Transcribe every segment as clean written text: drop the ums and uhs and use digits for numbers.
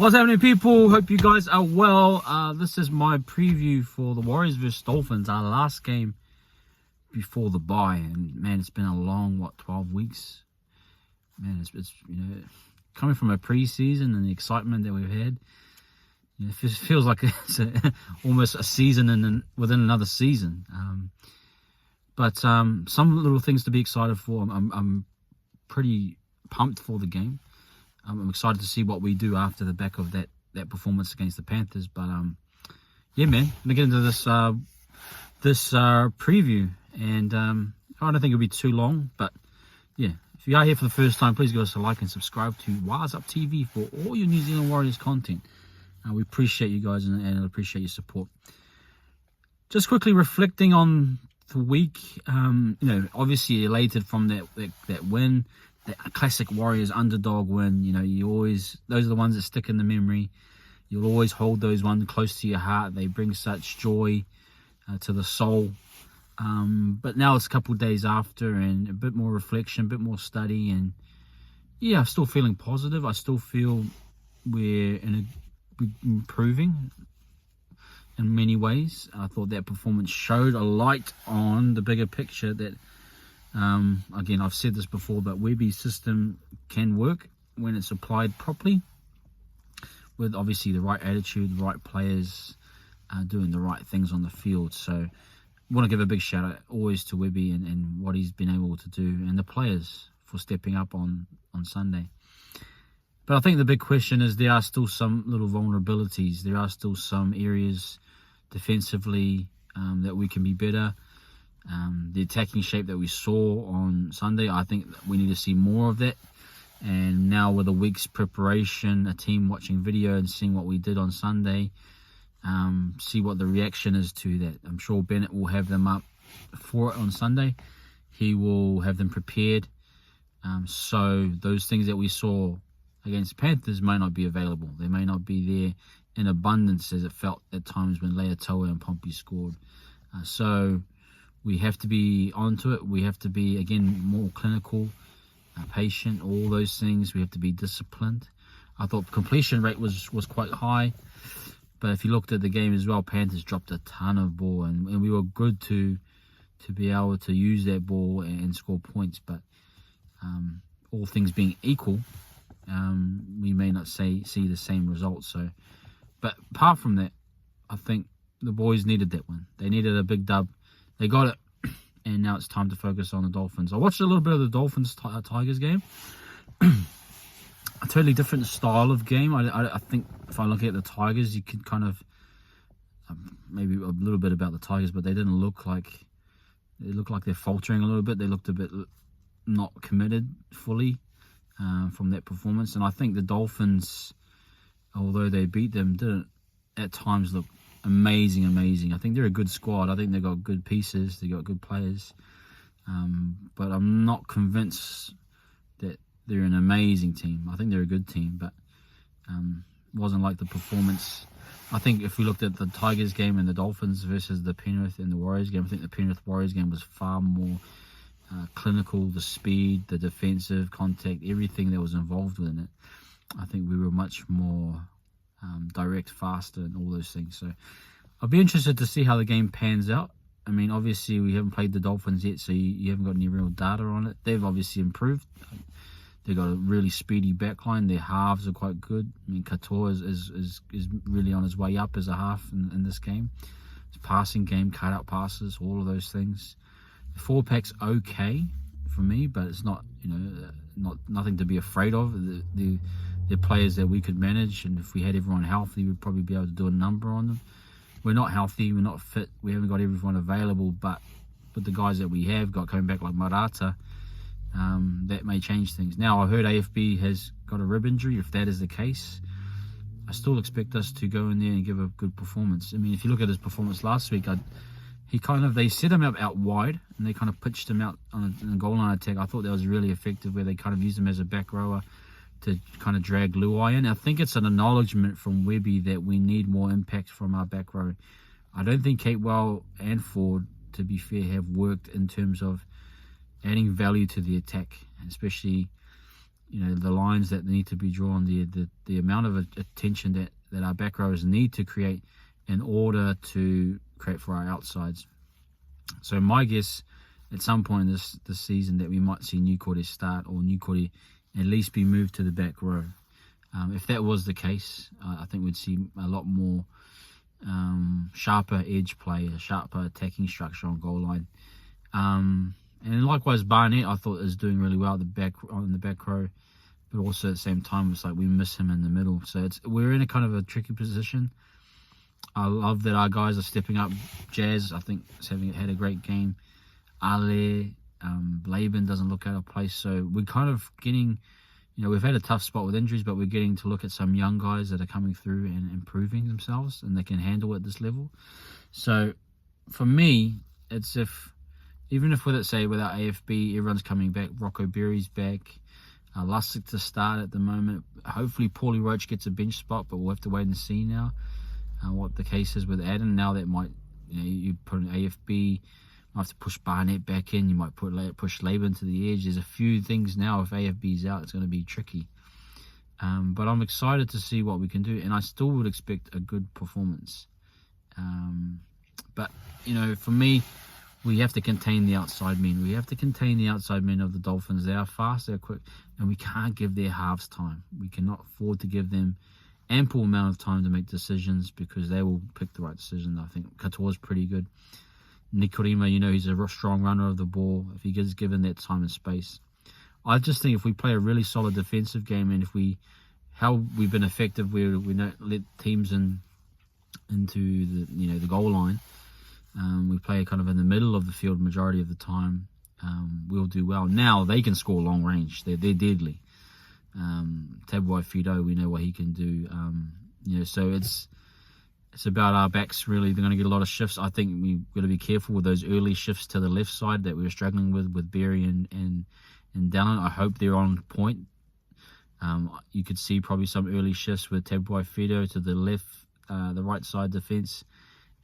What's happening, people? Hope you guys are well. This is my preview for the Warriors vs Dolphins, our last game before the bye. And man, it's been a long 12 weeks. Man, it's coming from a preseason and the excitement that we've had. It feels like it's almost a season within another season. But some little things to be excited for. I'm pretty pumped for the game. I'm excited to see what we do after the back of that performance against the Panthers. But yeah, man, I'm gonna get into this preview, and I don't think it'll be too long. But yeah, if you are here for the first time, please give us a like and subscribe to Wise Up TV for all your New Zealand Warriors content. We appreciate you guys and appreciate your support. Just quickly reflecting on the week, obviously elated from that win. That classic Warriors underdog win. Those are the ones that stick in the memory. You'll always hold those ones close to your heart. They bring such joy to the soul. But now it's a couple of days after, and a bit more reflection, a bit more study, and yeah, I'm still feeling positive. I still feel we're improving in many ways. I thought that performance showed a light on the bigger picture that. Again, I've said this before, but Webby's system can work when it's applied properly, with obviously the right attitude, the right players doing the right things on the field. So I want to give a big shout out always to Webby and what he's been able to do, and the players for stepping up on Sunday. But I think the big question is there are still some little vulnerabilities. There are still some areas defensively that we can be better. The attacking shape that we saw on Sunday, I think we need to see more of that. And now with a week's preparation, a team watching video and seeing what we did on Sunday, see what the reaction is to that. I'm sure Bennett will have them up for it on Sunday. He will have them prepared. So those things that we saw against the Panthers may not be available. They may not be there in abundance as it felt at times when Leatoa and Pompey scored. So we have to be onto it. We have to be, again, more clinical, patient, all those things. We have to be disciplined. I thought completion rate was quite high. But if you looked at the game as well, Panthers dropped a ton of ball. And we were good to be able to use that ball and score points. But all things being equal, we may not see the same results. So, but apart from that, I think the boys needed that one. They needed a big dub. They got it, and now it's time to focus on the Dolphins. I watched a little bit of the Dolphins-Tigers game. A totally different style of game. I think if I look at the Tigers, you could kind of, maybe a little bit about the Tigers, but they didn't look like, they're faltering a little bit. They looked a bit not committed fully from that performance. And I think the Dolphins, although they beat them, didn't at times look amazing. I think they're a good squad. I think they've got good pieces. They've got good players. But I'm not convinced that they're an amazing team. I think they're a good team, but wasn't like the performance. I think if we looked at the Tigers game and the Dolphins versus the Penrith and the Warriors game, I think the Penrith Warriors game was far more clinical. The speed, the defensive contact, everything that was involved in it. I think we were much more direct, faster, and all those things. So I'll be interested to see how the game pans out. I mean, obviously we haven't played the Dolphins yet, so you haven't got any real data on it. They've obviously improved. They've got a really speedy backline. Their halves are quite good. I mean, Katoa is really on his way up as a half in this game. His passing game, cut out passes, all of those things. The 4-pack's okay for me, but it's not, nothing to be afraid of. They're players that we could manage, and if we had everyone healthy, we'd probably be able to do a number on them. We're not healthy, we're not fit, we haven't got everyone available, but with the guys that we have got coming back like Marata, that may change things. Now, I heard AFB has got a rib injury. If that is the case, I still expect us to go in there and give a good performance. I mean, if you look at his performance last week, they set him up out wide, and they kind of pitched him out on a goal line attack. I thought that was really effective, where they kind of used him as a back rower to kind of drag Luai in. I think it's an acknowledgement from Webby that we need more impact from our back row. I don't think Capewell and Ford, to be fair, have worked in terms of adding value to the attack, especially the lines that need to be drawn, the amount of attention that our back rowers need to create in order to create for our outsides. So my guess, at some point this season, that we might see Newcourt start, or Newcourt at least be moved to the back row. If that was the case, I think we'd see a lot more sharper edge play, a sharper attacking structure on goal line. And likewise, Barnett, I thought, is doing really well on the back row, but also at the same time, it's like we miss him in the middle. So we're in a kind of a tricky position. I love that our guys are stepping up. Jazz, I think, has had a great game. Ale, Laban doesn't look out of place. So we're kind of getting, we've had a tough spot with injuries, but we're getting to look at some young guys that are coming through and improving themselves, and they can handle at this level. So for me, it's even if without AFB, everyone's coming back. Rocco Berry's back. Lussick to start at the moment. Hopefully Paulie Roach gets a bench spot, but we'll have to wait and see now what the case is with Adam. Now that might, you put an AFB, you might have to push Barnett back in. You might push Laban to the edge. There's a few things now. If AFB's out, it's going to be tricky. But I'm excited to see what we can do, and I still would expect a good performance. But, for me, we have to contain the outside men. We have to contain the outside men of the Dolphins. They are fast, they're quick, and we can't give their halves time. We cannot afford to give them ample amount of time to make decisions, because they will pick the right decision. I think Katoa's pretty good. Nikorima, he's a strong runner of the ball if he gets given that time and space. I just think if we play a really solid defensive game, and how we've been effective, we don't let teams into the goal line. We play kind of in the middle of the field majority of the time. We'll do well. Now they can score long range. They're deadly. Tabuai Fido, we know what he can do. So it's about our backs, really. They're going to get a lot of shifts. I think we've got to be careful with those early shifts to the left side that we were struggling with Berry and Dallin. I hope they're on point. You could see probably some early shifts with Tabuai Fido to the left, the right side defence,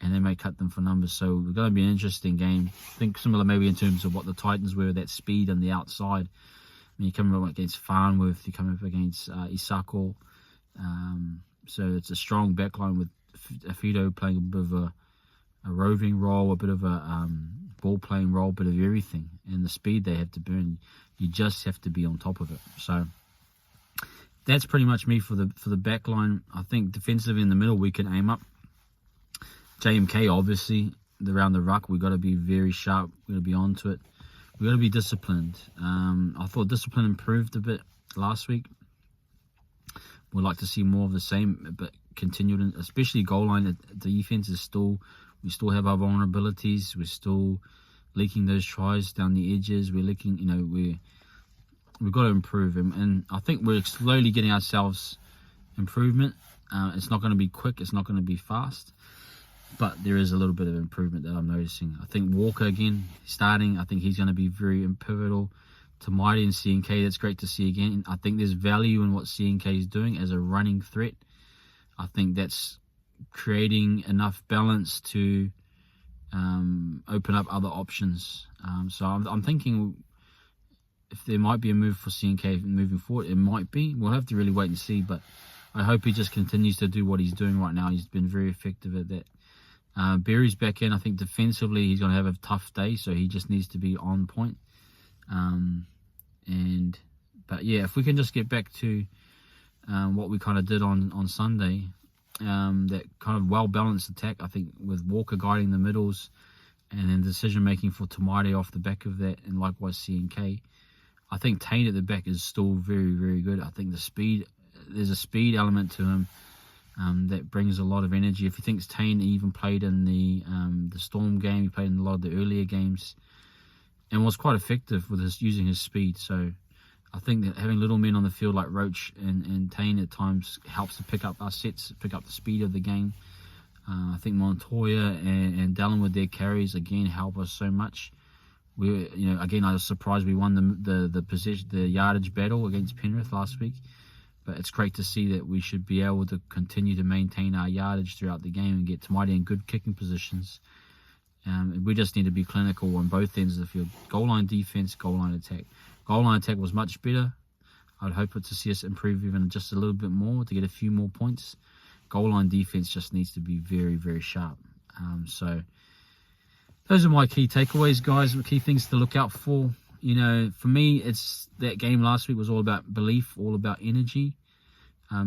and they may cut them for numbers. So it's going to be an interesting game. I think similar maybe in terms of what the Titans were, that speed on the outside. You come up against Farnworth, you come up against Isako. So it's a strong backline with Fido playing a bit of a roving role, a bit of a ball-playing role, a bit of everything. And the speed they have to burn, you just have to be on top of it. So that's pretty much me for the back line. I think defensively in the middle, we can aim up. JMK, obviously, around the ruck, we've got to be very sharp. We've got to be onto it. We've got to be disciplined. I thought discipline improved a bit last week. We'd like to see more of the same, but continued, especially goal line. The defense is we still have our vulnerabilities. We're still leaking those tries down the edges. We're leaking, we've got to improve. And I think we're slowly getting ourselves improvement. It's not going to be quick. It's not going to be fast. But there is a little bit of improvement that I'm noticing. I think Walker, again, starting, I think he's going to be very pivotal. To Mighty and CNK, that's great to see again. I think there's value in what CNK is doing as a running threat. I think that's creating enough balance to open up other options. So I'm thinking if there might be a move for CNK moving forward, it might be. We'll have to really wait and see, but I hope he just continues to do what he's doing right now. He's been very effective at that. Berry's back in. I think defensively he's going to have a tough day, so he just needs to be on point. But yeah, if we can just get back to what we kind of did on Sunday, that kind of well-balanced attack, I think, with Walker guiding the middles and then decision making for Tamari off the back of that, and likewise CNK. I think Tane at the back is still very, very good. I think there's a speed element to him that brings a lot of energy. If you think Tane even played in the Storm game, he played in a lot of the earlier games, and was quite effective with using his speed. So I think that having little men on the field like Roach and Tane at times helps to pick up our sets, pick up the speed of the game. I think Montoya and Dallin with their carries again help us so much. Again, I was surprised we won the yardage battle against Penrith last week. But it's great to see that we should be able to continue to maintain our yardage throughout the game and get Tamati in good kicking positions. We just need to be clinical on both ends of the field. Goal line defense, goal line attack. Goal line attack was much better. I'd hope to see us improve even just a little bit more to get a few more points. Goal line defense just needs to be very, very sharp. So those are my key takeaways, guys. Key things to look out for. You know, for me, it's that game last week was all about belief, all about energy.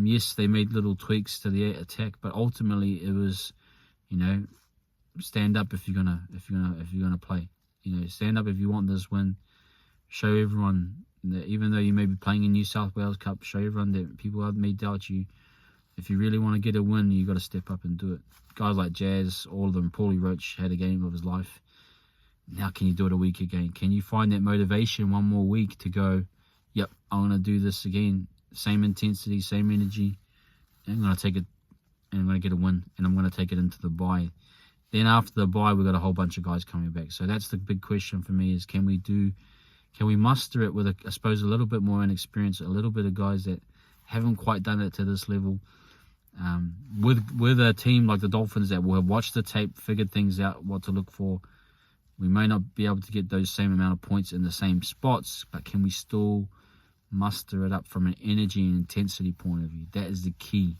Yes, they made little tweaks to the attack, but ultimately it was, you know, stand up if you're gonna play. You know, stand up if you want this win. Show everyone that even though you may be playing in New South Wales Cup, show everyone that people may doubt you. If you really want to get a win, you got to step up and do it. Guys like Jazz, all of them, Paulie Roach had a game of his life. Now can you do it a week again? Can you find that motivation one more week to go, yep, I'm going to do this again. Same intensity, same energy. And I'm going to take it and I'm going to get a win. And I'm going to take it into the bye. Then after the bye, we've got a whole bunch of guys coming back. So that's the big question for me is can we muster it with, I suppose, a little bit more inexperience, a little bit of guys that haven't quite done it to this level. With a team like the Dolphins that will have watched the tape, figured things out, what to look for. We may not be able to get those same amount of points in the same spots, but can we still muster it up from an energy and intensity point of view? That is the key.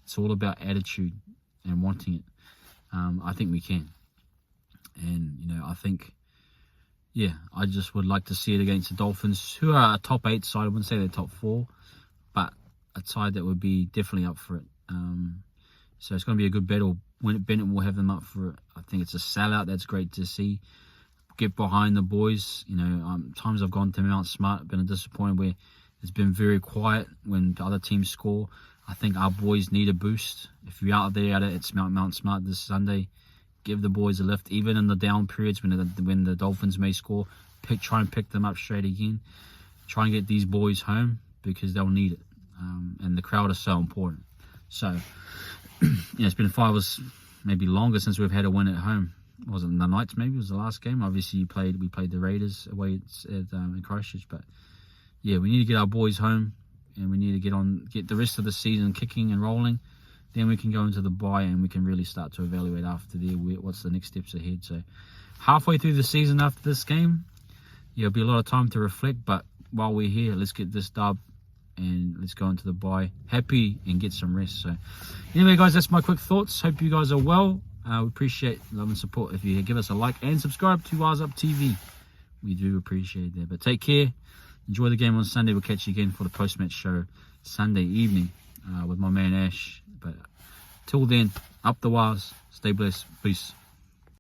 It's all about attitude and wanting it. I think we can. And, you know, I think, yeah, I just would like to see it against the Dolphins, who are a top 8 side. I wouldn't say they're top 4, but a side that would be definitely up for it. So it's going to be a good battle. When Bennett will have them up for it. I think it's a sellout. That's great to see. Get behind the boys. You know, times I've gone to Mount Smart, been disappointed where it's been very quiet when other teams score. I think our boys need a boost. If you're out there at Mount Smart this Sunday, give the boys a lift. Even in the down periods when the Dolphins may score, try and pick them up straight again. Try and get these boys home because they'll need it. And the crowd is so important. So, you know, it's been 5 or maybe longer since we've had a win at home. Was it the Knights? Maybe it was the last game. Obviously, we played the Raiders away in Christchurch. But yeah, we need to get our boys home, and we need to get the rest of the season kicking and rolling. Then we can go into the bye, and we can really start to evaluate after there what's the next steps ahead. So, halfway through the season after this game, yeah, it'll be a lot of time to reflect. But while we're here, let's get this dub. And let's go into the bye happy and get some rest. So anyway, guys, that's my quick thoughts. Hope you guys are well. We appreciate love and support. If you give us a like and subscribe to Wise Up TV, we do appreciate that. But take care. Enjoy the game on Sunday. We'll catch you again for the post-match show Sunday evening with my man Ash. But till then, up the wires. Stay blessed. Peace.